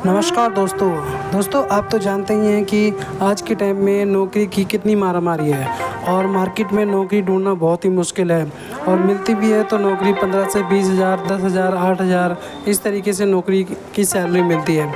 नमस्कार दोस्तों आप तो जानते ही हैं कि आज के टाइम में नौकरी की कितनी मारामारी है और मार्केट में नौकरी ढूंढना बहुत ही मुश्किल है और मिलती भी है तो नौकरी 15 से 20 हज़ार, 10 हज़ार, 8 हज़ार इस तरीके से नौकरी की सैलरी मिलती है।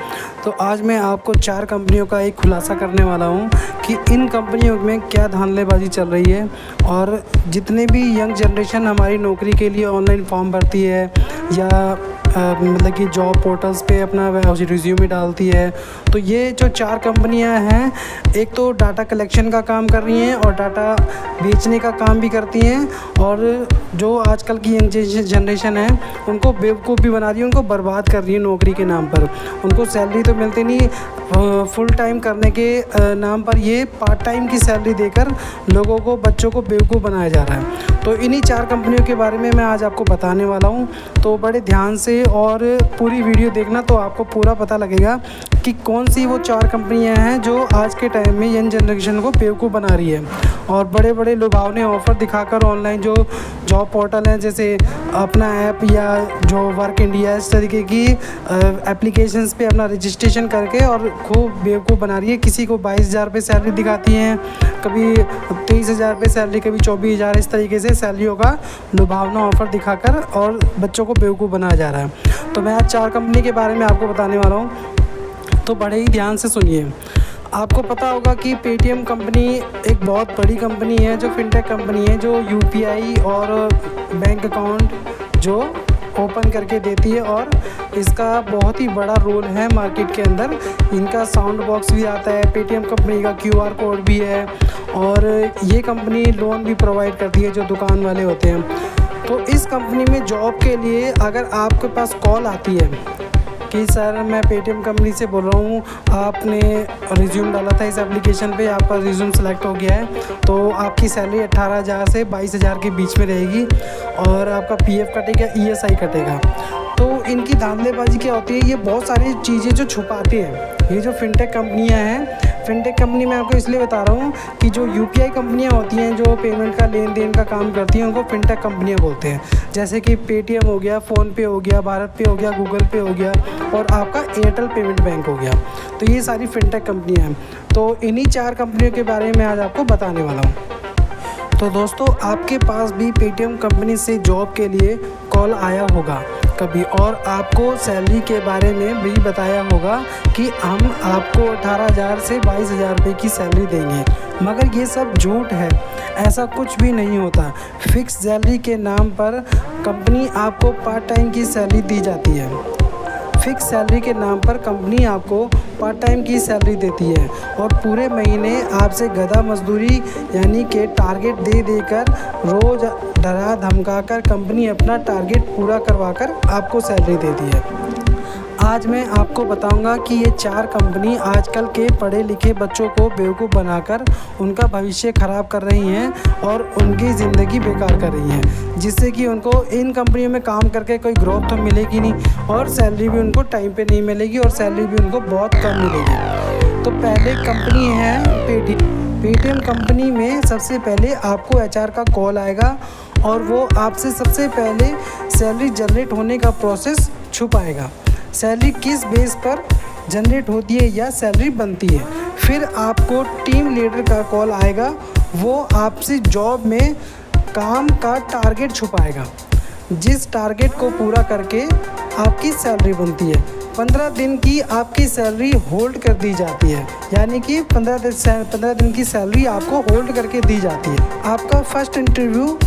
तो आज मैं आपको 4 कंपनियों का एक खुलासा करने वाला हूं कि इन कंपनियों में क्या धांधलेबाजी चल रही है और जितने भी यंग जनरेशन हमारी नौकरी के लिए ऑनलाइन फॉर्म भरती है या मतलब कि जॉब पोर्टल्स पे अपना रिज्यूमे डालती है, तो ये जो 4 कंपनियां हैं, एक तो डाटा कलेक्शन का काम कर रही हैं और डाटा बेचने का काम भी करती हैं और जो आजकल की यंग जनरेशन है उनको बेवकूफ़ भी बना रही है, उनको बर्बाद कर रही है नौकरी के नाम पर। उनको सैलरी तो मिलती नहीं, फुल टाइम करने के नाम पर ये पार्ट टाइम की सैलरी देकर लोगों को, बच्चों को बेवकूफ़ बनाया जा रहा है। तो इन्हीं 4 कंपनियों के बारे में मैं आज आपको बताने वाला हूँ, तो बड़े ध्यान से और पूरी वीडियो देखना तो आपको पूरा पता लगेगा कि कौन सी वो 4 कंपनियां हैं जो आज के टाइम में यंग जनरेशन को बेवकूफ़ बना रही है और बड़े बड़े लुभावने ऑफ़र दिखाकर ऑनलाइन जो जॉब पोर्टल हैं जैसे अपना ऐप या जो वर्क इंडिया, इस तरीके की एप्लीकेशंस पे अपना रजिस्ट्रेशन करके और खूब बेवकूफ़ बना रही है। किसी को 22,000 पे सैलरी दिखाती हैं, कभी 23,000 पे सैलरी, कभी 24,000, इस तरीके से सैलरियों का लुभावना ऑफ़र दिखाकर और बच्चों को बेवकूफ़ बनाया जा रहा है। तो मैं आज 4 कंपनी के बारे में आपको बताने वाला हूँ, तो बड़े ही ध्यान से सुनिए। आपको पता होगा कि पेटीएम कंपनी एक बहुत बड़ी कंपनी है, जो फिनटेक कंपनी है, जो यूपीआई और बैंक अकाउंट जो ओपन करके देती है और इसका बहुत ही बड़ा रोल है मार्केट के अंदर। इनका साउंड बॉक्स भी आता है, पेटीएम कंपनी का क्यूआर कोड भी है और ये कंपनी लोन भी प्रोवाइड करती है जो दुकान वाले होते हैं। तो इस कंपनी में जॉब के लिए अगर आपके पास कॉल आती है कि सर मैं पेटीएम कंपनी से बोल रहा हूँ, आपने रिज्यूम डाला था इस एप्लीकेशन पे, आपका रिज्यूम सेलेक्ट हो गया है, तो आपकी सैलरी 18,000 से 22,000 के बीच में रहेगी और आपका पीएफ कटेगा, ईएसआई कटेगा। तो इनकी धांधलेबाजी क्या होती है, ये बहुत सारी चीज़ें जो छुपाते हैं। ये जो फिनटेक कंपनियां हैं, फिनटेक कंपनी मैं आपको इसलिए बता रहा हूँ कि जो यूपीआई कंपनियां होती हैं जो पेमेंट का लेन देन का काम करती हैं, उनको फिनटेक कंपनियां बोलते हैं। जैसे कि पेटीएम हो गया, फ़ोनपे हो गया, भारत पे हो गया, गूगल पे हो गया और आपका एयरटेल पेमेंट बैंक हो गया। तो ये सारी फिनटेक कंपनियाँ हैं। तो इन्हीं 4 कंपनियों के बारे में आज आपको बताने वाला हूँ। तो दोस्तों, आपके पास भी पेटीएम कंपनी से जॉब के लिए कॉल आया होगा कभी और आपको सैलरी के बारे में भी बताया होगा कि हम आपको 18,000 से 22,000 रुपये की सैलरी देंगे, मगर ये सब झूठ है। ऐसा कुछ भी नहीं होता। फिक्स सैलरी के नाम पर कंपनी आपको पार्ट टाइम की सैलरी दी जाती है। फिक्स सैलरी के नाम पर कंपनी आपको पार्ट टाइम की सैलरी देती है और पूरे महीने आपसे गधा मजदूरी यानी कि टारगेट दे देकर रोज़ डरा धमकाकर कंपनी अपना टारगेट पूरा करवाकर आपको सैलरी देती है। आज मैं आपको बताऊंगा कि ये 4 कंपनी आजकल के पढ़े लिखे बच्चों को बेवकूफ़ बनाकर उनका भविष्य ख़राब कर रही हैं और उनकी ज़िंदगी बेकार कर रही हैं, जिससे कि उनको इन कंपनियों में काम करके कोई ग्रोथ तो मिलेगी नहीं और सैलरी भी उनको टाइम पे नहीं मिलेगी और सैलरी भी उनको बहुत कम मिलेगी। तो पहले कंपनी है पेटीएम कंपनी में सबसे पहले आपको एचआर का कॉल आएगा और वो आपसे सबसे पहले सैलरी जनरेट होने का प्रोसेस छुपाएगा। सैलरी किस बेस पर जनरेट होती है या सैलरी बनती है। फिर आपको टीम लीडर का कॉल आएगा, वो आपसे जॉब में काम का टारगेट छुपाएगा, जिस टारगेट को पूरा करके आपकी सैलरी बनती है। 15 दिन की आपकी सैलरी होल्ड कर दी जाती है, यानी कि 15 दिन की सैलरी आपको होल्ड करके दी जाती है। आपका फर्स्ट इंटरव्यू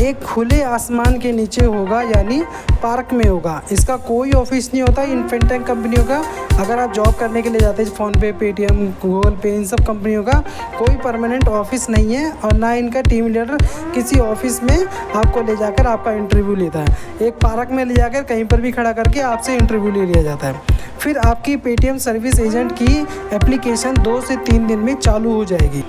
एक खुले आसमान के नीचे होगा, यानी पार्क में होगा। इसका कोई ऑफिस नहीं होता इन फिनटेक कंपनियों का। अगर आप जॉब करने के लिए जाते हैं फ़ोनपे, पेटीएम, गूगल पे, इन सब कंपनियों का कोई परमानेंट ऑफिस नहीं है और ना इनका टीम लीडर किसी ऑफिस में आपको ले जाकर आपका इंटरव्यू लेता है। एक पार्क में ले जाकर कहीं पर भी खड़ा करके आपसे इंटरव्यू ले लिया जाता है। फिर आपकी पेटीएम सर्विस एजेंट की एप्लीकेशन 2 से 3 दिन में चालू हो जाएगी।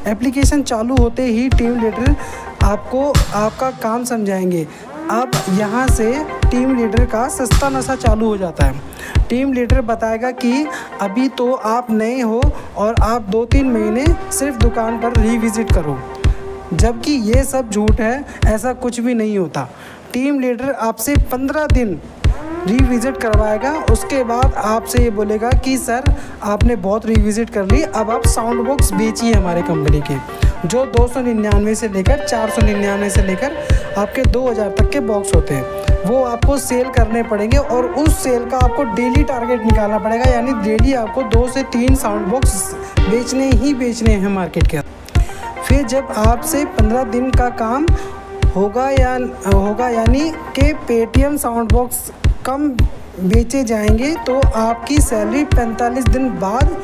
एप्लीकेशन चालू होते ही टीम लीडर आपको आपका काम समझाएंगे। अब यहाँ से टीम लीडर का सस्ता नशा चालू हो जाता है। टीम लीडर बताएगा कि अभी तो आप नए हो और आप 2-3 महीने सिर्फ दुकान पर रिविज़िट करो, जबकि ये सब झूठ है। ऐसा कुछ भी नहीं होता। टीम लीडर आपसे 15 दिन रिविज़िट करवाएगा। उसके बाद आपसे ये बोलेगा कि सर आपने बहुत रिविज़िट कर ली, अब आप साउंड बॉक्स बेचिए हमारे कंपनी के। जो 299 से लेकर 499 से लेकर आपके 2000 तक के बॉक्स होते हैं, वो आपको सेल करने पड़ेंगे और उस सेल का आपको डेली टारगेट निकालना पड़ेगा। यानी डेली आपको 2 से 3 साउंड बॉक्स बेचने ही बेचने हैं मार्केट के। फिर जब आपसे 15 दिन का काम होगा यानी कि पेटीएम साउंड बॉक्स कम बेचे जाएंगे तो आपकी सैलरी 45 दिन बाद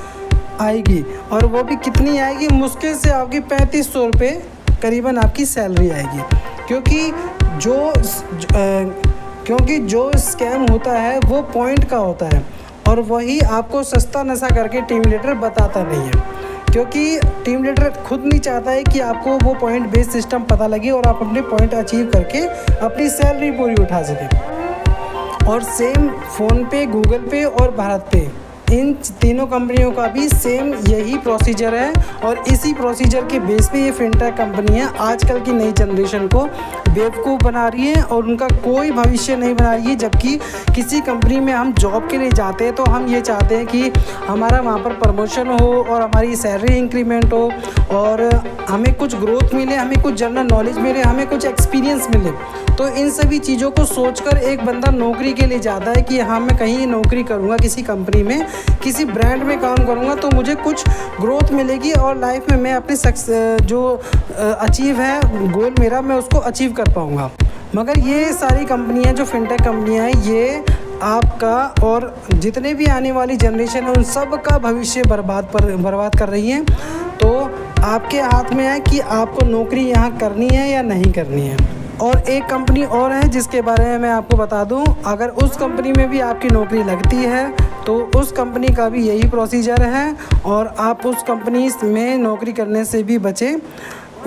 आएगी। और वो भी कितनी आएगी? मुश्किल से आपकी 3500 रुपये करीबन आपकी सैलरी आएगी। क्योंकि जो स्कैम होता है वो पॉइंट का होता है और वही आपको सस्ता नशा करके टीम लीडर बताता नहीं है, क्योंकि टीम लीडर खुद नहीं चाहता है कि आपको वो पॉइंट बेस्ड सिस्टम पता लगे और आप अपने पॉइंट अचीव करके अपनी सैलरी पूरी उठा सकें। और सेम फ़ोनपे, गूगल पे और भारत पे, इन तीनों कंपनियों का भी सेम यही प्रोसीजर है और इसी प्रोसीजर के बेस पे ये फिनटेक कंपनियाँ आजकल की नई जनरेशन को बेवकूफ़ बना रही है और उनका कोई भविष्य नहीं बना रही है। जबकि किसी कंपनी में हम जॉब के लिए जाते हैं तो हम ये चाहते हैं कि हमारा वहाँ पर प्रमोशन हो और हमारी सैलरी इंक्रीमेंट हो और हमें कुछ ग्रोथ मिले, हमें कुछ जनरल नॉलेज मिले, हमें कुछ एक्सपीरियंस मिले। तो इन सभी चीज़ों को सोचकर एक बंदा नौकरी के लिए जाता है कि हाँ मैं कहीं नौकरी करूँगा, किसी कंपनी में, किसी ब्रांड में काम करूँगा तो मुझे कुछ ग्रोथ मिलेगी और लाइफ में मैं अपनी जो अचीव है गोल मेरा, मैं उसको अचीव कर पाऊँगा। मगर ये सारी कंपनियाँ जो फिनटेक कंपनियाँ हैं ये आपका और जितने भी आने वाली जनरेशन है उन सब का भविष्य बर्बाद कर रही हैं। तो आपके हाथ में है कि आपको नौकरी यहाँ करनी है या नहीं करनी है। और एक कंपनी और है जिसके बारे में मैं आपको बता दूं, अगर उस कंपनी में भी आपकी नौकरी लगती है तो उस कंपनी का भी यही प्रोसीजर है और आप उस कंपनी में नौकरी करने से भी बचें।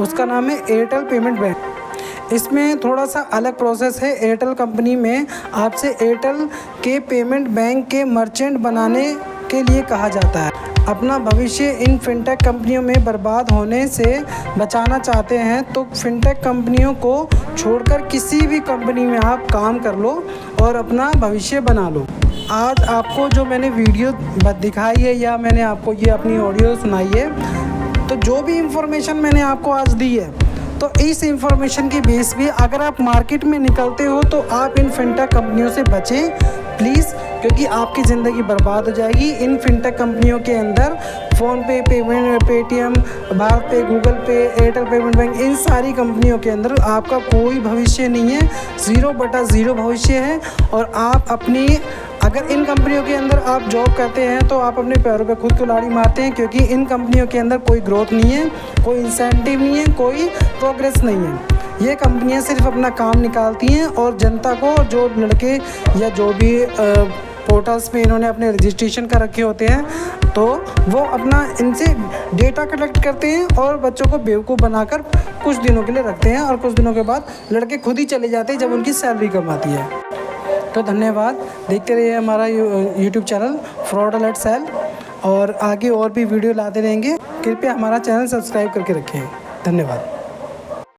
उसका नाम है एयरटेल पेमेंट बैंक। इसमें थोड़ा सा अलग प्रोसेस है। एयरटेल कंपनी में आपसे एयरटेल के पेमेंट बैंक के मर्चेंट बनाने के लिए कहा जाता है। अपना भविष्य इन फिनटेक कंपनियों में बर्बाद होने से बचाना चाहते हैं तो फिनटेक कंपनियों को छोड़कर किसी भी कंपनी में आप काम कर लो और अपना भविष्य बना लो। आज आपको जो मैंने वीडियो दिखाई है या मैंने आपको ये अपनी ऑडियो सुनाई है, तो जो भी इंफॉर्मेशन मैंने आपको आज दी है, तो इस इंफॉर्मेशन के बेस पे अगर आप मार्केट में निकलते हो तो आप इन फिनटेक कंपनियों से बचें प्लीज़, क्योंकि आपकी ज़िंदगी बर्बाद हो जाएगी। इन फिनटेक कंपनियों के अंदर फ़ोनपे, पेटीएम, भारत पे, गूगल पे, एयरटेल पेमेंट बैंक, इन सारी कंपनियों के अंदर आपका कोई भविष्य नहीं है, 0/0 भविष्य है। और आप अगर इन कंपनियों के अंदर आप जॉब करते हैं तो आप अपने पैरों पे खुद कुल्हाड़ी मारते हैं, क्योंकि इन कंपनियों के अंदर कोई ग्रोथ नहीं है, कोई इंसेंटिव नहीं है, कोई प्रोग्रेस नहीं है। ये कंपनियां सिर्फ अपना काम निकालती हैं और जनता को, जो लड़के या जो भी पोर्टल्स पे इन्होंने अपने रजिस्ट्रेशन कर रखे होते हैं, तो वो अपना इनसे डेटा कलेक्ट करते हैं और बच्चों को बेवकूफ़ बनाकर कुछ दिनों के लिए रखते हैं और कुछ दिनों के बाद लड़के खुद ही चले जाते हैं जब उनकी सैलरी कम आती है। तो धन्यवाद, देखते रहिए हमारा YouTube channel fraud alert cell और आगे और भी वीडियो लाते रहेंगे। कृपया हमारा चैनल सब्सक्राइब करके रखें। धन्यवाद।